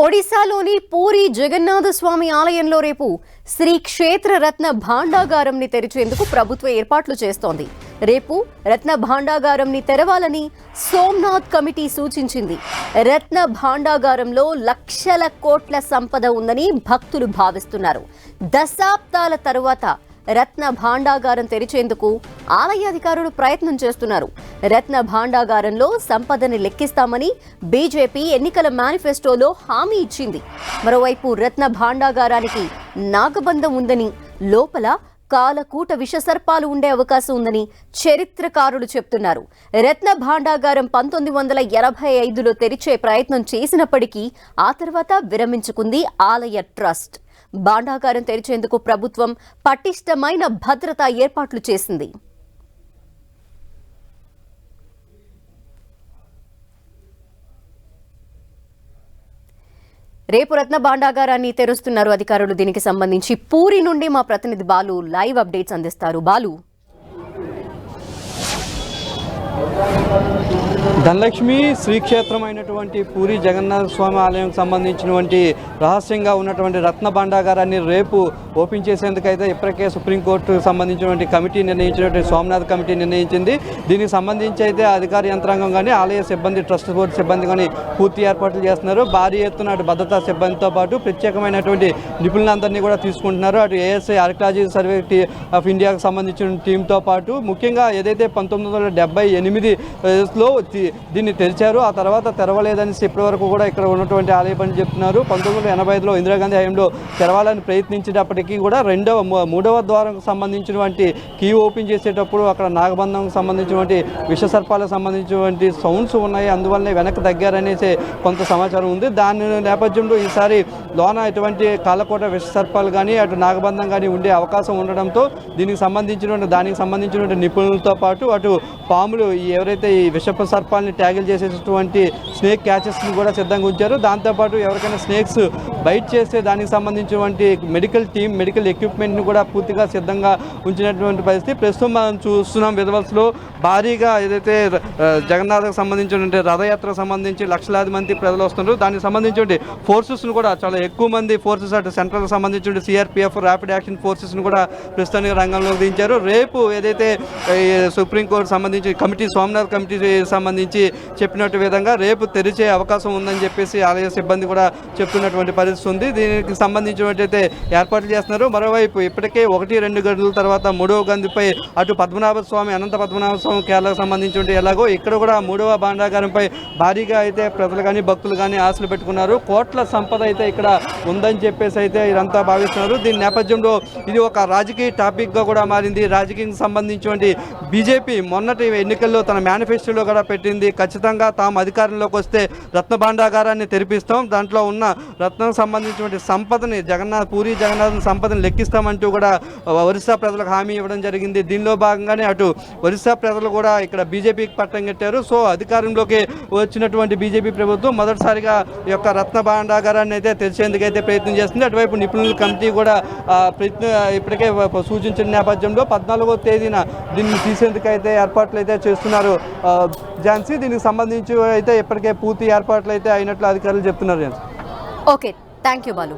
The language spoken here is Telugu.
ఒడిశాలోని పూరి జగన్నాథ స్వామి ఆలయంలో రేపు శ్రీ క్షేత్ర రత్న భాండాగారంని తెరిచేందుకు ప్రభుత్వం ఏర్పాట్లు చేస్తోంది. రేపు రత్న భాండాగారంని తెరవాలని సోమనాథ్ కమిటీ సూచించింది. రత్న భాండాగారంలో లక్షల కోట్ల సంపద ఉందని భక్తులు భావిస్తున్నారు. దశాబ్దాల తరువాత రత్న భాండాగారం తెరిచేందుకు ఆలయ అధికారులు ప్రయత్నం చేస్తున్నారు. రత్న భాండాగారంలో సంపదని లెక్కిస్తామని బీజేపీ ఎన్నికల మేనిఫెస్టోలో హామీ ఇచ్చింది. మరోవైపు రత్న భాండాగారానికి నాగబంధం ఉందని, లోపల కాలకూట విషసర్పాలు ఉండే అవకాశం ఉందని చరిత్రకారులు చెప్తున్నారు. రత్న భాండాగారం 1985లో తెరిచే ప్రయత్నం చేసినప్పటికీ ఆ తర్వాత విరమించుకుంది ఆలయ ట్రస్ట్. భాండాగారం తెరిచేందుకు ప్రభుత్వం పటిష్టమైన భద్రతా ఏర్పాట్లు చేసింది. రేపు రత్న భాండాగారాన్ని తెరుస్తున్నారు అధికారులు. దీనికి సంబంధించి పూరి నుండి మా ప్రతినిధి బాలు లైవ్ అప్డేట్స్ అందిస్తారు. బాలు, ధనలక్ష్మి శ్రీక్షేత్రం అయినటువంటి పూరి జగన్నాథ స్వామి ఆలయం సంబంధించినటువంటి రహస్యంగా ఉన్నటువంటి రత్న భాండాగారాన్ని రేపు ఓపెన్ చేసేందుకైతే ఇప్పటికే సుప్రీంకోర్టుకు సంబంధించినటువంటి కమిటీ నిర్ణయించినటువంటి సోమనాథ్ కమిటీ నిర్ణయించింది. దీనికి సంబంధించి అయితే అధికార యంత్రాంగం కానీ ఆలయ సిబ్బంది, ట్రస్ట్ బోర్డు సిబ్బంది కానీ పూర్తి ఏర్పాట్లు చేస్తున్నారు. భారీ ఎత్తున అటు భద్రతా సిబ్బందితో పాటు ప్రత్యేకమైనటువంటి నిపుణులందరినీ కూడా తీసుకుంటున్నారు. అటు ఏఎస్ఐ ఆర్కియాలజీ సర్వే ఆఫ్ ఇండియాకు సంబంధించిన టీంతో పాటు ముఖ్యంగా ఏదైతే 1978లో దీన్ని తెరిచారు, ఆ తర్వాత తెరవలేదని ఇప్పటి వరకు కూడా ఇక్కడ ఉన్నటువంటి ఆలయ పని చెప్తున్నారు. 1985లో ఇందిరాగాంధీ హయాంలో తెరవాలని ప్రయత్నించేటప్పటికీ కూడా మూడవ ద్వారంకు సంబంధించినటువంటి కీ ఓపెన్ చేసేటప్పుడు అక్కడ నాగబంధంకు సంబంధించినటువంటి విషసర్పాలకు సంబంధించినటువంటి సౌండ్స్ ఉన్నాయి, అందువల్లనే వెనక్కి తగ్గారనేసి కొంత సమాచారం ఉంది. దాని నేపథ్యంలో ఈసారి లోన ఎటువంటి కాలకోట విషసర్పాలు కానీ అటు నాగబంధం కానీ ఉండే అవకాశం ఉండడంతో దానికి సంబంధించినటువంటి నిపుణులతో పాటు అటు పాములు ఎవరైతే ఈ విషపు సర్పాలని ట్యాగిల్ చేసేటటువంటి స్నేక్ క్యాచెస్ని కూడా సిద్ధంగా ఉంచారు. దాంతోపాటు ఎవరికైనా స్నేక్స్ బైట్ చేస్తే దానికి సంబంధించినటువంటి మెడికల్ టీం, మెడికల్ ఎక్విప్మెంట్ని కూడా పూర్తిగా సిద్ధంగా ఉంచినటువంటి పరిస్థితి. ప్రస్తుతం మనం చూస్తున్నాం విజువల్స్లో భారీగా ఏదైతే జగన్నాథకు సంబంధించినటువంటి రథయాత్రకు సంబంధించి లక్షలాది మంది ప్రజలు వస్తున్నారు. దానికి సంబంధించిన ఫోర్సెస్ను కూడా చాలా ఎక్కువ మంది ఫోర్సెస్ అటు సెంట్రల్కి సంబంధించిన సిఆర్పిఎఫ్, ర్యాపిడ్ యాక్షన్ ఫోర్సెస్ను కూడా ప్రస్తుతానికి రంగంలోకి దించారు. రేపు ఏదైతే సుప్రీంకోర్టు సంబంధించి కమిటీ, సోమనాథ్ కమిటీ సంబంధించి చెప్పినట్టు విధంగా రేపు తెరిచే అవకాశం ఉందని చెప్పేసి ఆలయ సిబ్బంది కూడా చెప్తున్నటువంటి పరిస్థితి ఉంది. దీనికి సంబంధించినట్టయితే ఏర్పాట్లు చేస్తున్నారు. మరోవైపు ఇప్పటికే 1-2 గంటల తర్వాత మూడవ గందిపై అటు పద్మనాభ స్వామి, అనంత పద్మనాభ స్వామి కేరళకు సంబంధించి ఎలాగో ఇక్కడ కూడా మూడవ భాండాగారంపై భారీగా అయితే ప్రజలు కానీ భక్తులు కానీ ఆశలు పెట్టుకున్నారు. కోట్ల సంపద అయితే ఇక్కడ ఉందని చెప్పేసి అయితే ఇదంతా భావిస్తున్నారు. దీని నేపథ్యంలో ఇది ఒక రాజకీయ టాపిక్గా కూడా మారింది. రాజకీయానికి సంబంధించినటువంటి బీజేపీ మొన్నటి ఎన్నికల్లో తన మేనిఫెస్టోలో కూడా పెట్టింది, ఖచ్చితంగా తాము అధికారంలోకి వస్తే రత్న భాండాగారాన్ని తెరిపిస్తాం, దాంట్లో ఉన్న రత్నం సంబంధించినటువంటి సంపదని పూరి జగన్నాథ్ సంపదని లెక్కిస్తామంటూ కూడా ఒరిస్సా ప్రజలకు హామీ ఇవ్వడం జరిగింది. దీనిలో భాగంగానే అటు ఒరిస్సా ప్రజలు కూడా ఇక్కడ బీజేపీకి పట్టం కట్టారు. సో అధికారంలోకి వచ్చినటువంటి బీజేపీ ప్రభుత్వం మొదటిసారిగా ఈ యొక్క రత్న భాండాగారాన్ని అయితే తెరిచేందుకైతే ప్రయత్నం చేస్తుంది. అటువైపు నిపుణుల కమిటీ కూడా ఇప్పటికే సూచించిన నేపథ్యంలో 14వ తేదీన దీన్ని తీసేందుకైతే ఏర్పాట్లు అయితే చేస్తున్నారు ఝాన్సీ. దీనికి సంబంధించి అయితే ఇప్పటికే పూర్తి ఏర్పాట్లు అయితే అయినట్లు అధికారులు చెప్తున్నారు. Okay, thank you Balu.